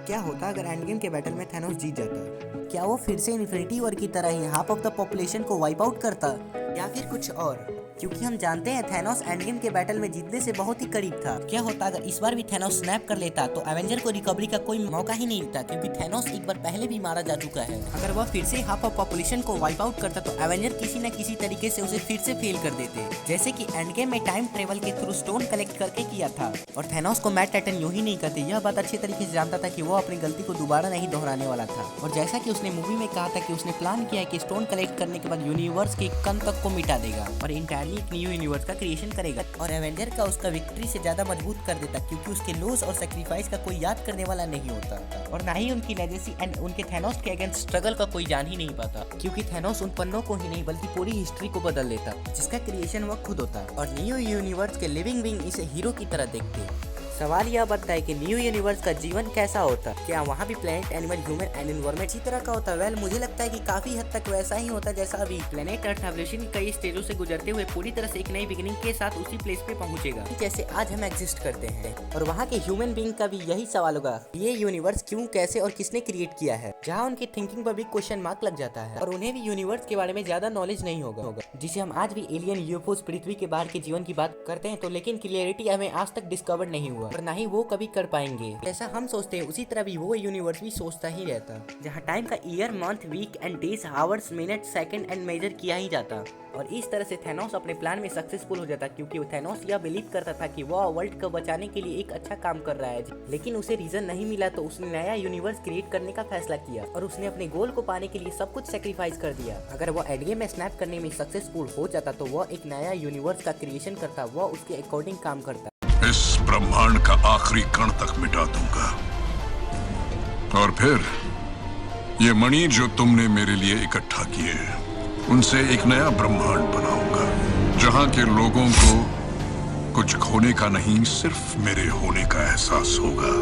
क्या होता अगर एंड गेम के बैटल में थैनोस जीत जाता? क्या वो फिर से इन्फिनिटी वॉर की तरह ही हाफ ऑफ द पॉपुलेशन को वाइप आउट करता, या फिर कुछ और? क्योंकि हम जानते हैं थैनोस एंड गेम के बैटल में जीतने से बहुत ही करीब था। क्या होता अगर इस बार भी थैनोस स्नैप कर लेता तो एवेंजर को रिकवरी का कोई मौका ही नहीं मिलता, क्योंकि थैनोस एक बार पहले भी मारा जा चुका है। अगर वह फिर से हाफ ऑफ पॉपुलेशन को वाइप आउट करता तो एवेंजर किसी न किसी तरीके से उसे फिर से फेल कर देते, जैसे कि एंड गेम में टाइम ट्रेवल के थ्रू स्टोन कलेक्ट करके किया था। और थैनोस को मैट टाइटन यूं ही नहीं करते, यह बात अच्छे तरीके से जानता था कि वो अपनी गलती को दोबारा नहीं दोहराने वाला था। और जैसा कि उसने मूवी में कहा था कि उसने प्लान किया है कि स्टोन कलेक्ट करने के बाद यूनिवर्स के कण तक को मिटा देगा और इंटायरली एक न्यू यूनिवर्स का क्रिएशन करेगा। और एवेंजर का उसका विक्ट्री से ज्यादा मजबूत कर देता, क्योंकि उसके लॉस और सैक्रिफाइस का कोई याद करने वाला नहीं होता और ना ही उनकी लेगेसी एंड उनके थैनोस के अगेंस्ट स्ट्रगल का कोई जान ही नहीं पाता, क्योंकि थैनोस उन पन्नों को ही नहीं बल्कि पूरी हिस्ट्री को बदल देता, जिसका क्रिएशन वह खुद होता। और न्यू यूनिवर्स के लिविंग बीइंग इसे हीरो की तरह देखते। सवाल यह बनता है कि न्यू यूनिवर्स का जीवन कैसा होता? क्या वहाँ भी planet, animal, human and environment इसी तरह का होता? वेल, मुझे लगता है कि काफी हद तक वैसा ही होता जैसा अभी प्लेनेट अर्थ एवोल्यूशन के कई स्टेजों से गुजरते हुए पूरी तरह से एक नई बिगिनिंग के साथ उसी प्लेस पे पहुंचेगा जैसे आज हम एग्जिस्ट करते हैं। और वहाँ के ह्यूमन बीइंग का भी यही सवाल होगा, ये यूनिवर्स क्यों, कैसे और किसने क्रिएट किया है, जहाँ उनकी थिंकिंग पर भी क्वेश्चन मार्क लग जाता है। और उन्हें भी यूनिवर्स के बारे में ज्यादा नॉलेज नहीं होगा, जिसे हम आज भी एलियन, यूएफओस, पृथ्वी के बाहर के जीवन की बात करते हैं तो, लेकिन क्लियरिटी हमें आज तक डिस्कवर नहीं हुआ और ना ही वो कभी कर पाएंगे। जैसा हम सोचते हैं उसी तरह भी वो यूनिवर्स भी सोचता ही रहता, जहाँ टाइम का year, month, week and days, hours, minute, second and measure किया ही जाता। और इस तरह से थैनोस अपने प्लान में सक्सेसफुल हो जाता, क्योंकि थैनोस यह बिलीव करता था कि वह वर्ल्ड को बचाने के लिए एक अच्छा काम कर रहा है। लेकिन उसे रीजन नहीं मिला तो उसने नया यूनिवर्स क्रिएट करने का फैसला किया और उसने अपने गोल को पाने के लिए सब कुछ सेक्रीफाइस कर दिया। अगर वह एंड गेम में स्नैप करने में सक्सेसफुल हो जाता तो वह एक नया यूनिवर्स का क्रिएशन करता, वह उसके अकॉर्डिंग काम करता। इस ब्रह्मांड का आखिरी कण तक मिटा दूंगा और फिर ये मणि जो तुमने मेरे लिए इकट्ठा किए उनसे एक नया ब्रह्मांड बनाऊंगा, जहां के लोगों को कुछ खोने का नहीं, सिर्फ मेरे होने का एहसास होगा।